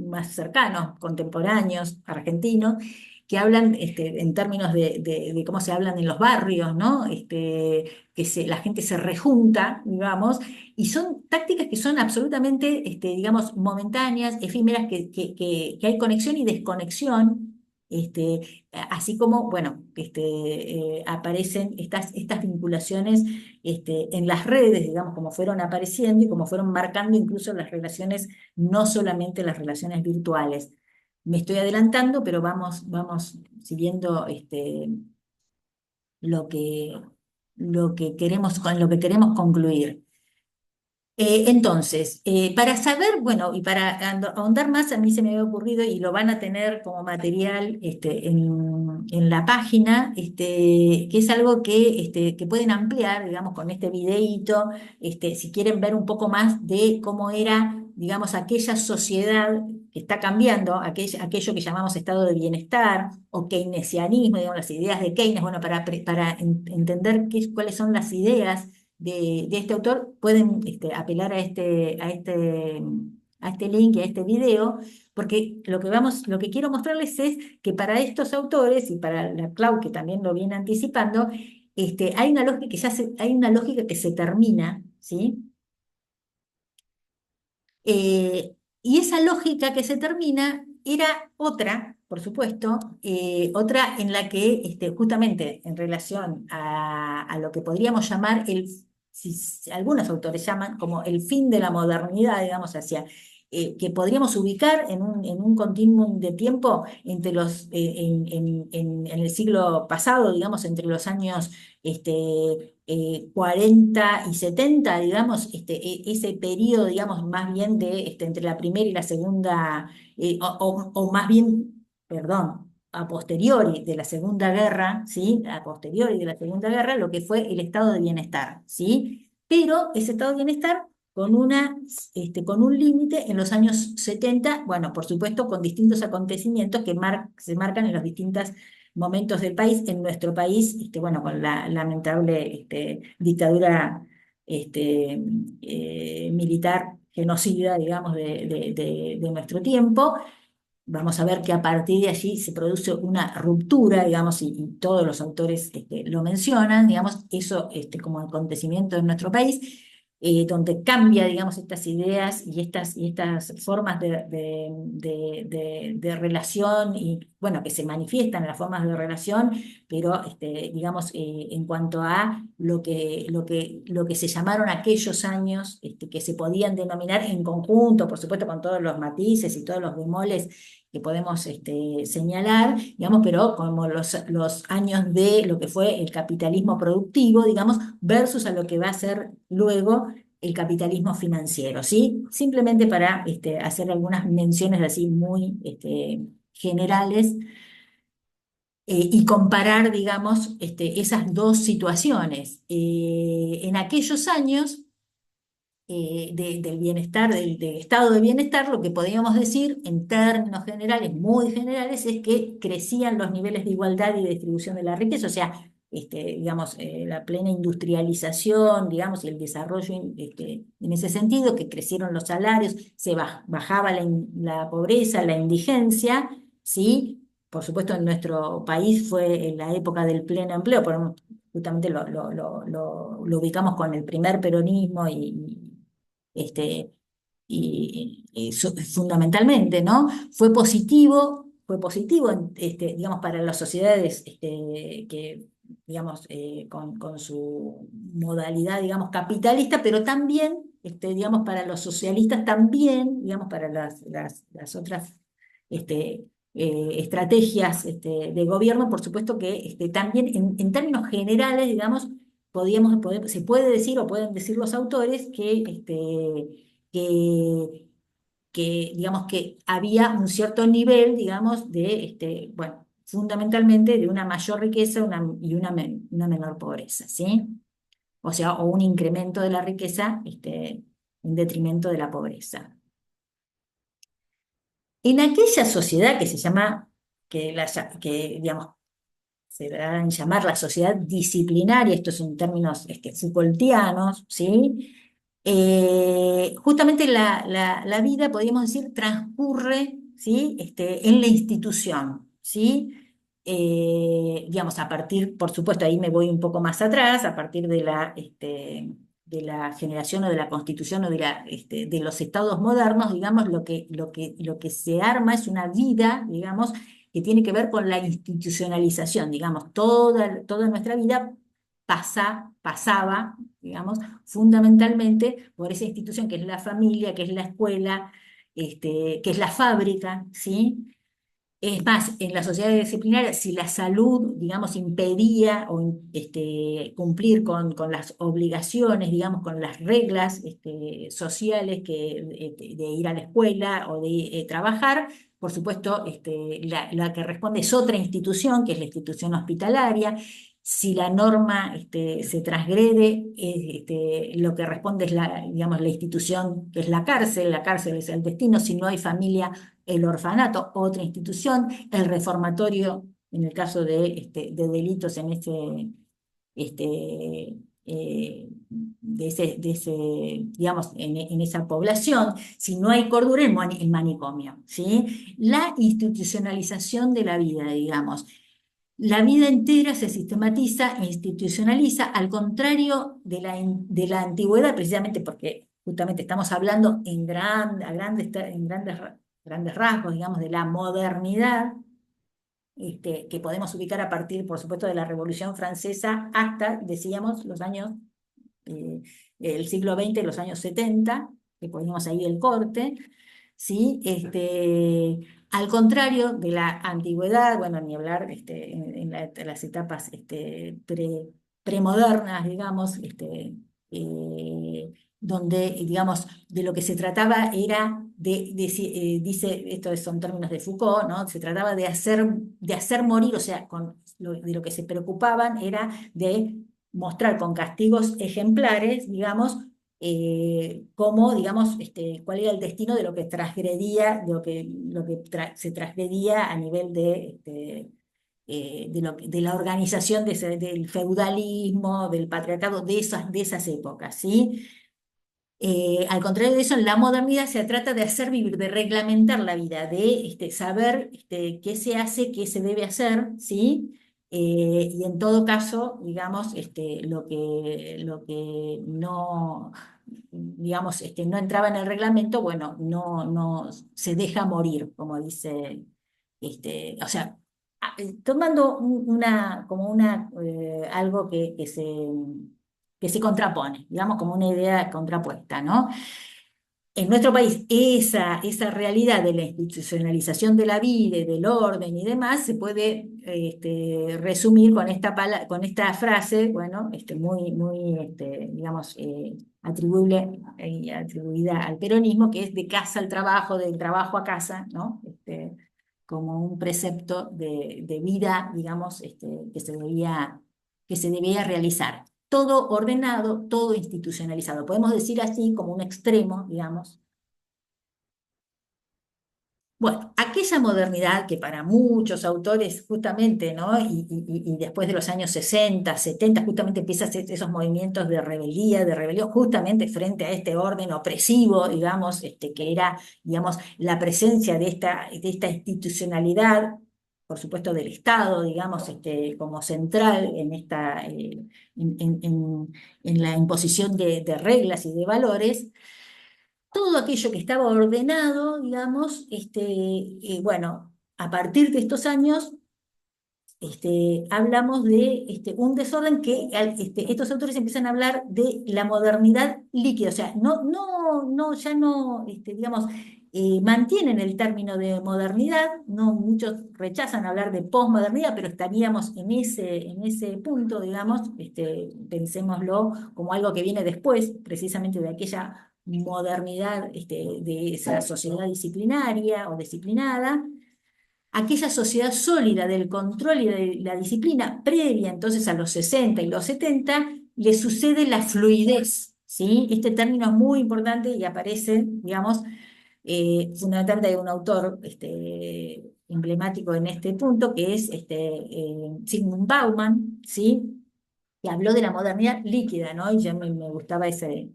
más cercanos, contemporáneos, argentinos, que hablan en términos de cómo se hablan en los barrios, ¿no? La gente se rejunta, digamos, y son tácticas que son absolutamente, digamos, momentáneas, efímeras, que hay conexión y desconexión. Así como, bueno, aparecen estas vinculaciones en las redes, digamos, como fueron apareciendo y como fueron marcando incluso las relaciones, no solamente las relaciones virtuales. Me estoy adelantando, pero vamos siguiendo lo que, con lo que queremos concluir. Entonces, para saber, bueno, y para ahondar más, a mí se me había ocurrido, y lo van a tener como material en la página, que es algo que pueden ampliar, digamos, con este videíto, si quieren ver un poco más de cómo era, digamos, aquella sociedad que está cambiando, aquello que llamamos estado de bienestar o keynesianismo, digamos, las ideas de Keynes. Bueno, para entender cuáles son las ideas de este autor, pueden apelar a este link y a este video, porque lo que quiero mostrarles es que para estos autores y para la Clau, que también lo viene anticipando, hay una lógica hay una lógica que se termina, ¿sí? Y esa lógica que se termina era otra, por supuesto, otra en la que justamente en relación a lo que podríamos llamar si algunos autores llaman como el fin de la modernidad, digamos, hacia que podríamos ubicar en un continuum de tiempo entre en el siglo pasado, digamos, entre los años 40 y 70, digamos, ese periodo, digamos, más bien entre la primera y la segunda, o más bien, perdón, a posteriori de la Segunda Guerra, ¿sí? A posteriori de la Segunda Guerra, lo que fue el estado de bienestar, ¿sí? Pero ese estado de bienestar con un límite en los años 70, bueno, por supuesto, con distintos acontecimientos que se marcan en los distintos momentos del país. En nuestro país, bueno, con la lamentable dictadura militar genocida, digamos, de nuestro tiempo. Vamos a ver que a partir de allí se produce una ruptura, digamos, y todos los autores lo mencionan, digamos, eso como acontecimiento en nuestro país, donde cambia, digamos, estas ideas y estas formas de relación, y bueno, que se manifiestan en las formas de relación, pero digamos, en cuanto a lo que se llamaron aquellos años, que se podían denominar en conjunto, por supuesto, con todos los matices y todos los bemoles que podemos señalar, digamos, pero como los años de lo que fue el capitalismo productivo, digamos, versus a lo que va a ser luego el capitalismo financiero, ¿sí? Simplemente para hacer algunas menciones así muy generales, y comparar, digamos, esas dos situaciones. En aquellos años del bienestar, del estado de bienestar, lo que podríamos decir en términos generales, muy generales, es que crecían los niveles de igualdad y de distribución de la riqueza, o sea, digamos, la plena industrialización, digamos, y el desarrollo en ese sentido, que crecieron los salarios, bajaba la pobreza, la indigencia, ¿sí? Por supuesto, en nuestro país fue en la época del pleno empleo, justamente lo ubicamos con el primer peronismo este, fundamentalmente, ¿no? Fue positivo, digamos, para las sociedades digamos, con su modalidad, digamos, capitalista, pero también, digamos, para los socialistas también, digamos, para las otras estrategias de gobierno, por supuesto que también en términos generales, digamos, se puede decir o pueden decir los autores que, digamos, que había un cierto nivel, digamos, bueno, fundamentalmente de una mayor riqueza y una menor pobreza, ¿sí? O sea, o un incremento de la riqueza en detrimento de la pobreza. En aquella sociedad que se llama, digamos, se dará en llamar la sociedad disciplinaria, esto es en términos Foucaultianos, ¿sí? Justamente la vida, podríamos decir, transcurre, ¿sí? En la institución, ¿sí? Digamos, a partir, por supuesto, ahí me voy un poco más atrás, a partir de la generación o de la constitución o de los estados modernos, digamos, lo que se arma es una vida, digamos, que tiene que ver con la institucionalización, digamos, toda nuestra vida pasaba, digamos, fundamentalmente por esa institución que es la familia, que es la escuela, que es la fábrica, ¿sí? Es más, en la sociedad disciplinaria, si la salud, digamos, impedía cumplir con las obligaciones, digamos, con las reglas sociales de ir a la escuela o de trabajar, por supuesto, la que responde es otra institución, que es la institución hospitalaria. Si la norma se transgrede, lo que responde es digamos, la institución que es la cárcel es el destino. Si no hay familia, el orfanato, otra institución, el reformatorio, en el caso de delitos este, digamos, en esa población. Si no hay cordura, el manicomio, ¿sí? La institucionalización de la vida, digamos. La vida entera se sistematiza e institucionaliza, al contrario de la antigüedad, precisamente porque justamente estamos hablando grandes rasgos, digamos, de la modernidad, que podemos ubicar a partir, por supuesto, de la Revolución Francesa hasta, decíamos, eh, el siglo XX, los años 70, que ponemos ahí el corte. ¿sí? Al contrario de la antigüedad, bueno, ni hablar en las etapas premodernas, digamos, donde, digamos, de lo que se trataba era dice, esto son términos de Foucault, ¿no? Se trataba de hacer morir, o sea, de lo que se preocupaban era de mostrar con castigos ejemplares, digamos, cómo, digamos, cuál era el destino de lo que transgredía, se transgredía a nivel de la organización del feudalismo, del patriarcado, de esas épocas, ¿sí? Al contrario de eso, en la modernidad se trata de hacer vivir, de reglamentar la vida, de saber qué se hace, qué se debe hacer, ¿sí? Y en todo caso, digamos, lo que no, digamos, no entraba en el reglamento, bueno, no se deja morir, como dice, o sea, tomando algo que se contrapone, digamos, como una idea contrapuesta, ¿no? En nuestro país, esa realidad de la institucionalización de la vida, y del orden y demás, se puede resumir con esta frase, bueno, muy, digamos, atribuida al peronismo, que es de casa al trabajo, del trabajo a casa, ¿no? Como un precepto de vida, digamos, que se debía realizar. Todo ordenado, todo institucionalizado. Podemos decir así como un extremo, digamos. Bueno, aquella modernidad que para muchos autores justamente, ¿no? Y después de los años 60, 70, justamente empiezan esos movimientos de rebeldía, de rebelión, justamente frente a este orden opresivo, digamos, que era, digamos, la presencia de esta institucionalidad, por supuesto del Estado, digamos, como central en la imposición de reglas y de valores. Todo aquello que estaba ordenado, digamos, bueno, a partir de estos años, hablamos de un desorden que estos autores empiezan a hablar de la modernidad líquida, o sea, ya no, digamos, mantienen el término de modernidad, no muchos rechazan hablar de posmodernidad, pero estaríamos en ese punto, digamos, pensémoslo como algo que viene después, precisamente de aquella modernidad, de esa sociedad disciplinaria o disciplinada, aquella sociedad sólida del control y de la disciplina previa entonces a los 60 y los 70, le sucede la fluidez, ¿sí? Este término es muy importante y aparece, digamos, fundamentalmente de un autor emblemático en este punto, que es Zygmunt Bauman, ¿sí? Que habló de la modernidad líquida, ¿no? Y ya me gustaba ese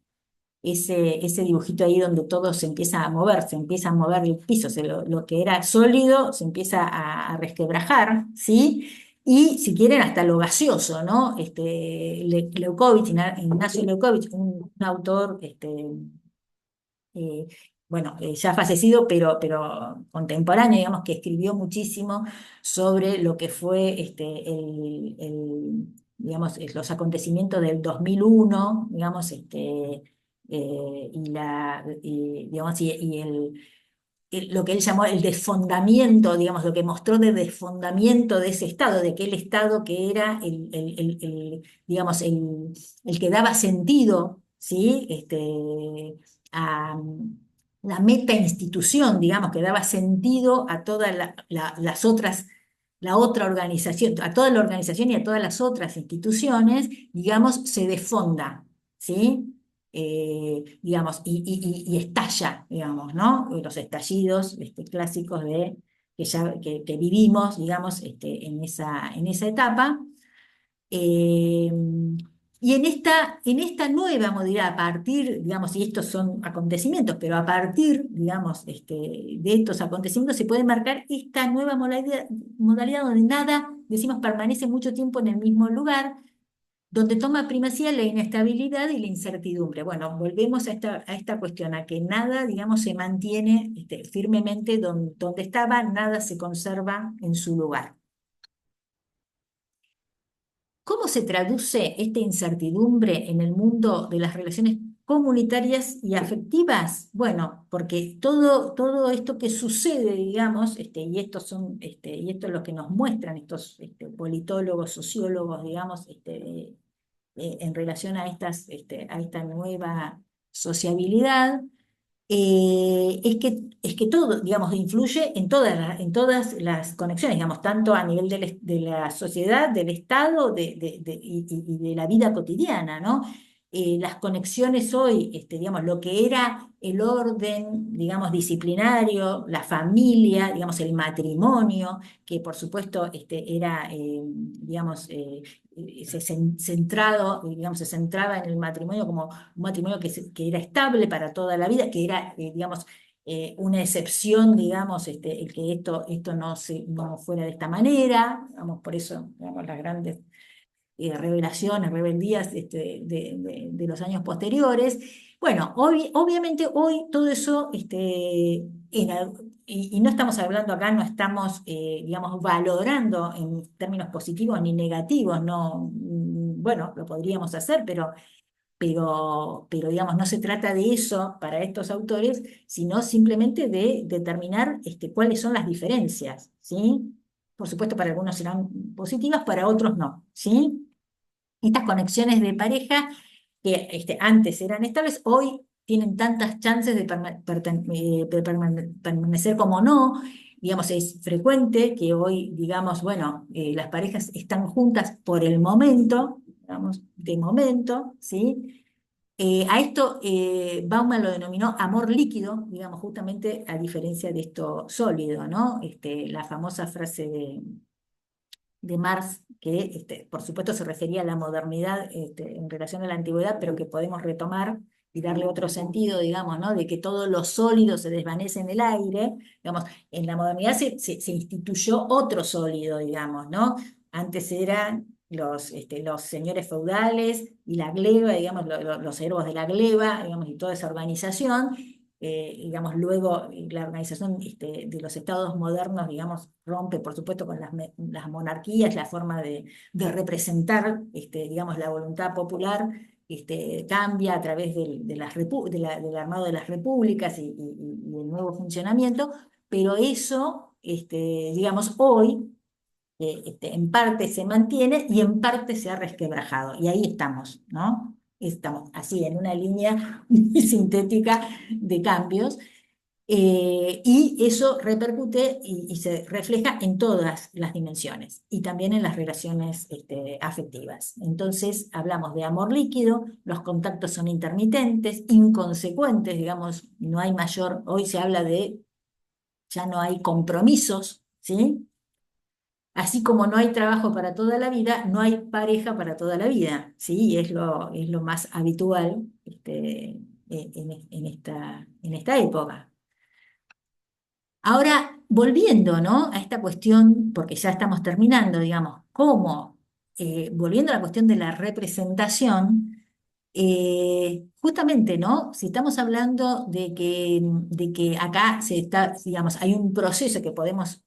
dibujito ahí donde todo se empieza a mover, se empieza a mover el piso, lo que era sólido se empieza a resquebrajar, ¿sí? Y si quieren hasta lo gaseoso, ¿no? Leucovitch, Ignacio Leucovitch, un autor, eh, bueno, ya fallecido, pero contemporáneo, digamos, que escribió muchísimo sobre lo que fue digamos, los acontecimientos del 2001, digamos, digamos, lo que él llamó el desfondamiento, digamos, lo que mostró de desfondamiento de ese Estado, de aquel Estado que era digamos, el que daba sentido, ¿sí? A la meta institución, digamos, que daba sentido a todas las otras, la otra organización, a toda la organización y a todas las otras instituciones, digamos, se desfonda, ¿sí? Digamos, y estalla, digamos, ¿no? Los estallidos clásicos que vivimos, digamos, en esa etapa. Eh, y en esta nueva modalidad, a partir, digamos, y estos son acontecimientos, pero a partir, digamos, de estos acontecimientos se puede marcar esta nueva modalidad donde nada, decimos, permanece mucho tiempo en el mismo lugar, donde toma primacía la inestabilidad y la incertidumbre. Bueno, volvemos a esta cuestión, a que nada, digamos, se mantiene firmemente donde estaba, nada se conserva en su lugar. ¿Cómo se traduce esta incertidumbre en el mundo de las relaciones comunitarias y afectivas. Bueno, porque todo esto que sucede, digamos, y esto es lo que nos muestran estos politólogos, sociólogos, digamos, en relación a a esta nueva sociabilidad, es que todo, digamos, influye en en todas las conexiones, digamos, tanto a nivel de la sociedad, del Estado y de la vida cotidiana, ¿no? Las conexiones hoy, digamos, lo que era el orden, digamos, disciplinario, la familia, digamos, el matrimonio, que por supuesto era, digamos, digamos, se centraba en el matrimonio como un matrimonio que era estable para toda la vida, que era, digamos, una excepción, digamos, el que esto no fuera de esta manera, digamos, por eso, digamos, las grandes revelaciones, rebeldías de los años posteriores. Bueno, obviamente hoy todo eso, y no estamos hablando acá, no estamos, digamos, valorando en términos positivos ni negativos, no, bueno, lo podríamos hacer, pero digamos, no se trata de eso para estos autores, sino simplemente de determinar cuáles son las diferencias, ¿sí? Por supuesto, para algunos serán positivas, para otros no, ¿sí? Estas conexiones de pareja que antes eran estables, hoy tienen tantas chances de permanecer como no. Digamos, es frecuente que hoy, digamos, bueno, las parejas están juntas por el momento, digamos, de momento, ¿sí? A esto Bauman lo denominó amor líquido, digamos, justamente a diferencia de esto sólido, ¿no? La famosa frase de Marx, que por supuesto se refería a la modernidad en relación a la antigüedad, pero que podemos retomar y darle otro sentido, digamos, ¿no? De que todo lo sólido se desvanece en el aire, digamos, en la modernidad se instituyó otro sólido, digamos, ¿no? Antes eran los señores feudales y la gleba, digamos, los servos de la gleba, digamos, y toda esa organización, digamos, luego la organización de los estados modernos, digamos, rompe, por supuesto, con las monarquías, la forma de representar, digamos, la voluntad popular, cambia a través del armado de las repúblicas y el nuevo funcionamiento, pero eso, digamos, hoy, en parte se mantiene y en parte se ha resquebrajado, y ahí estamos, ¿no? Estamos así en una línea muy sintética de cambios, y eso repercute y se refleja en todas las dimensiones y también en las relaciones afectivas. Entonces, hablamos de amor líquido, los contactos son intermitentes, inconsecuentes, digamos, no hay mayor, hoy se habla ya no hay compromisos, ¿sí? Así como no hay trabajo para toda la vida, no hay pareja para toda la vida, ¿sí? Y es lo más habitual en esta época. Ahora, volviendo, ¿no? A esta cuestión, porque ya estamos terminando, digamos, volviendo a la cuestión de la representación, justamente, ¿no? Si estamos hablando de que acá digamos, hay un proceso que podemos,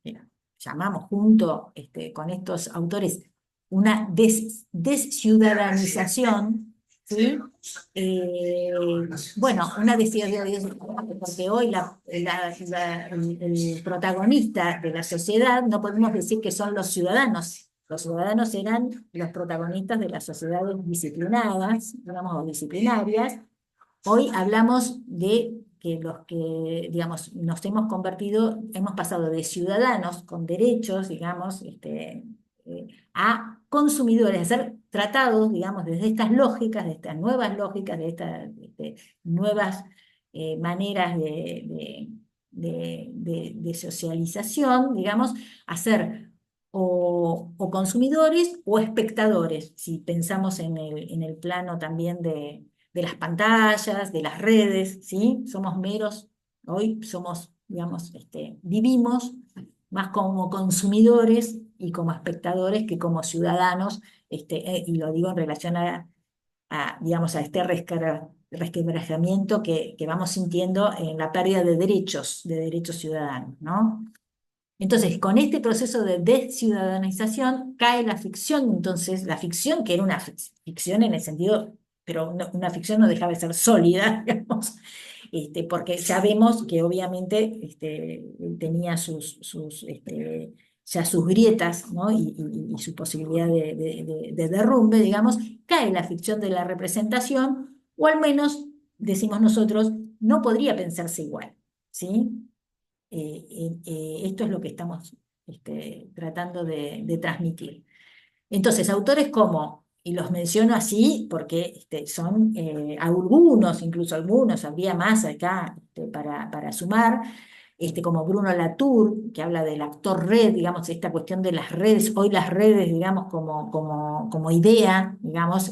mira, llamamos junto con estos autores una desciudadanización, ¿sí? Eh, bueno, una desciudadanización, porque hoy el protagonista de la sociedad no podemos decir que son los ciudadanos. Los ciudadanos eran los protagonistas de las sociedades disciplinadas, digamos, o disciplinarias. Hoy hablamos de que los que, digamos, nos hemos convertido, hemos pasado de ciudadanos con derechos, digamos, a consumidores, a ser tratados, digamos, desde estas lógicas, de estas nuevas lógicas, de estas nuevas maneras de socialización, digamos, a ser o consumidores o espectadores, si pensamos en el plano también de las pantallas, de las redes, ¿sí? Somos meros, hoy somos, digamos, vivimos más como consumidores y como espectadores que como ciudadanos, y lo digo en relación digamos, a este resquebrajamiento que vamos sintiendo en la pérdida de derechos ciudadanos, ¿no? Entonces, con este proceso de desciudadanización cae la ficción, entonces, la ficción que era una ficción en el sentido pero una ficción no deja de ser sólida, digamos, porque sabemos que obviamente tenía ya sus grietas, ¿no? Y su posibilidad de derrumbe, digamos, cae la ficción de la representación, o al menos, decimos nosotros, no podría pensarse igual, ¿sí? Esto es lo que estamos tratando de transmitir. Entonces, autores como, y los menciono así porque son algunos, incluso algunos, habría más acá para sumar, como Bruno Latour, que habla del actor red, digamos, esta cuestión de las redes, hoy las redes, digamos, como idea, digamos,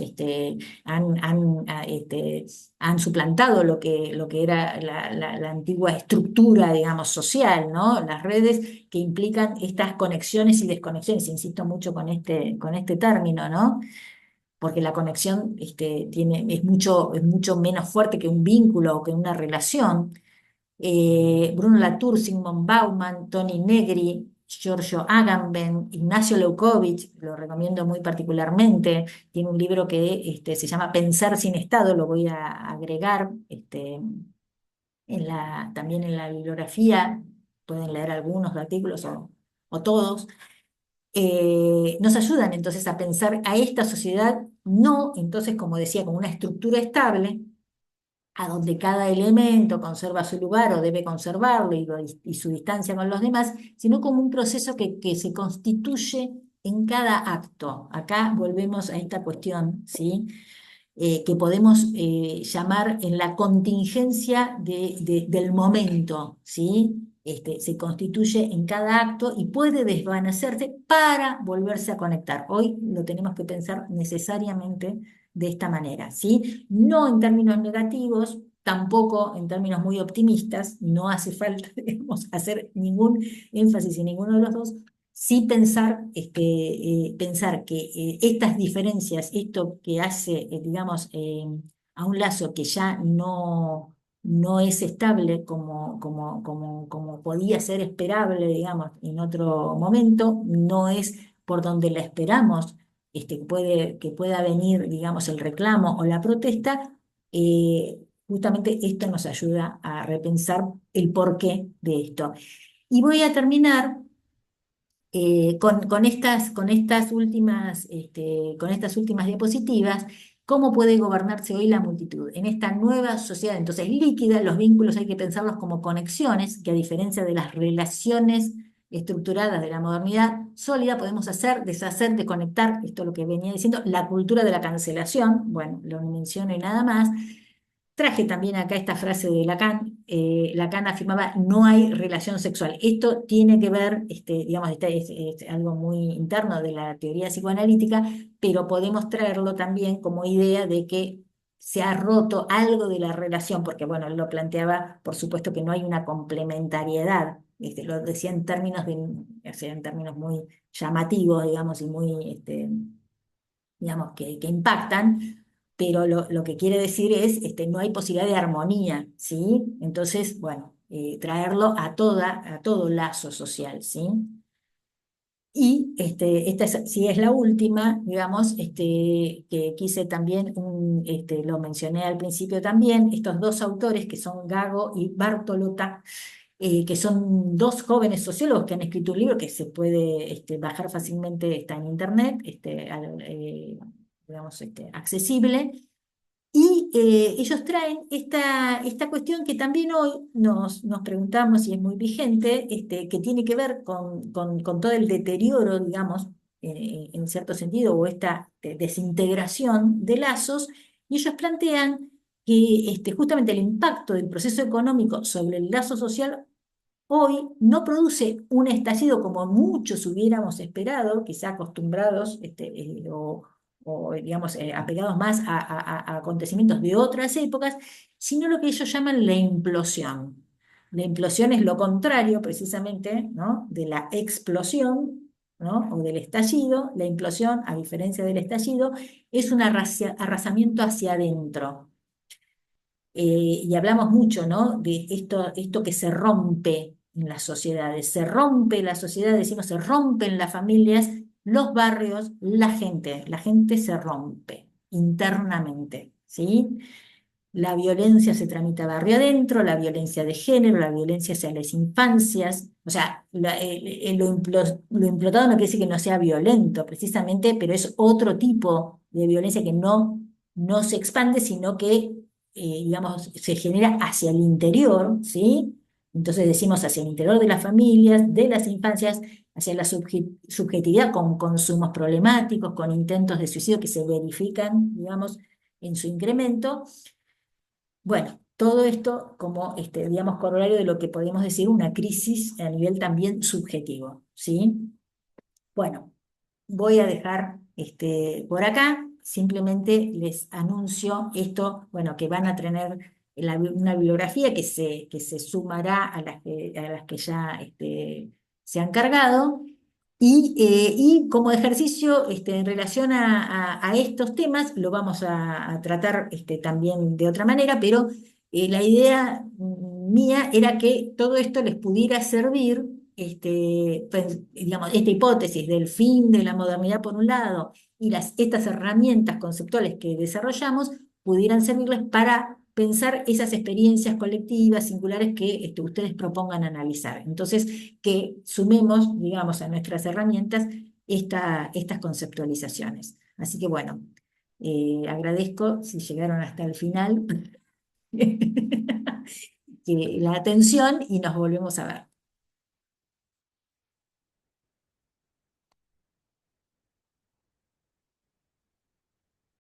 han suplantado lo que era la antigua estructura, digamos, social, ¿no? Las redes que implican estas conexiones y desconexiones, insisto mucho con este término, ¿no? Porque la conexión es mucho menos fuerte que un vínculo o que una relación. Bruno Latour, Zygmunt Bauman, Toni Negri, Giorgio Agamben, Ignacio Leukovich, lo recomiendo muy particularmente. Tiene un libro que se llama Pensar sin Estado, lo voy a agregar también en la bibliografía. Pueden leer algunos artículos o todos. Nos ayudan entonces a pensar a esta sociedad, no entonces, como decía, como una estructura estable, a donde cada elemento conserva su lugar o debe conservarlo y su distancia con los demás, sino como un proceso que se constituye en cada acto. Acá volvemos a esta cuestión, ¿sí? Que podemos llamar en la contingencia del momento, ¿sí? Se constituye en cada acto y puede desvanecerse para volverse a conectar. Hoy lo tenemos que pensar necesariamente de esta manera, ¿sí? No en términos negativos, tampoco en términos muy optimistas, no hace falta, digamos, hacer ningún énfasis en ninguno de los dos, sí pensar que estas diferencias, esto que hace, digamos, a un lazo que ya no es estable como podía ser esperable, digamos, en otro momento, no es por donde la esperamos, que pueda venir, digamos, el reclamo o la protesta. Justamente esto nos ayuda a repensar el porqué de esto. Y voy a terminar con estas últimas diapositivas. ¿Cómo puede gobernarse hoy la multitud? En esta nueva sociedad, entonces, líquida, los vínculos hay que pensarlos como conexiones, que a diferencia de las relaciones estructuradas de la modernidad sólida, podemos hacer, deshacer, desconectar, esto es lo que venía diciendo, la cultura de la cancelación, bueno, lo menciono y nada más. Traje también acá esta frase de Lacan. Lacan afirmaba: no hay relación sexual. Esto tiene que ver, digamos, es algo muy interno de la teoría psicoanalítica, pero podemos traerlo también como idea de que se ha roto algo de la relación, porque bueno, él lo planteaba, por supuesto que no hay una complementariedad. Lo decía o sea, en términos muy llamativos, digamos, y muy, digamos, que impactan, pero lo que quiere decir es, no hay posibilidad de armonía, ¿sí? Entonces, bueno, traerlo a todo lazo social, ¿sí? Y esta sí es la última, digamos, que quise también, lo mencioné al principio también, estos dos autores que son Gago y Bartolota, que son dos jóvenes sociólogos que han escrito un libro que se puede bajar fácilmente, está en internet, digamos, accesible. Y ellos traen esta cuestión que también hoy nos preguntamos y es muy vigente, que tiene que ver con todo el deterioro, digamos, en cierto sentido, o esta desintegración de lazos, y ellos plantean que justamente el impacto del proceso económico sobre el lazo social hoy no produce un estallido como muchos hubiéramos esperado, quizá acostumbrados digamos, apegados más a acontecimientos de otras épocas, sino lo que ellos llaman la implosión. La implosión es lo contrario, precisamente, ¿no?, de la explosión, ¿no?, o del estallido. La implosión, a diferencia del estallido, es un arrasamiento hacia adentro. Y hablamos mucho, ¿no?, de esto que se rompe en las sociedades. Se rompe la sociedad, decimos, se rompen las familias, los barrios, la gente. La gente se rompe internamente. ¿sí? La violencia se tramita barrio adentro, la violencia de género, la violencia hacia las infancias. O sea, lo implotado no quiere decir que no sea violento, precisamente, pero es otro tipo de violencia que no se expande, sino que, digamos, se genera hacia el interior, ¿sí? Entonces decimos hacia el interior de las familias, de las infancias, hacia la subjetividad con consumos problemáticos, con intentos de suicidio que se verifican, digamos, en su incremento. Bueno, todo esto como, digamos, corolario de lo que podemos decir una crisis a nivel también subjetivo, ¿sí? Bueno, voy a dejar por acá, simplemente les anuncio esto, bueno, que van a tener una bibliografía que se sumará a las que ya se han cargado. Y como ejercicio en relación a estos temas, lo vamos a tratar también de otra manera, pero la idea mía era que todo esto les pudiera servir, digamos, esta hipótesis del fin de la modernidad por un lado y estas herramientas conceptuales que desarrollamos pudieran servirles para pensar esas experiencias colectivas, singulares que ustedes propongan analizar. Entonces, que sumemos, digamos, a nuestras herramientas estas conceptualizaciones. Así que bueno, agradezco si llegaron hasta el final la atención y nos volvemos a ver.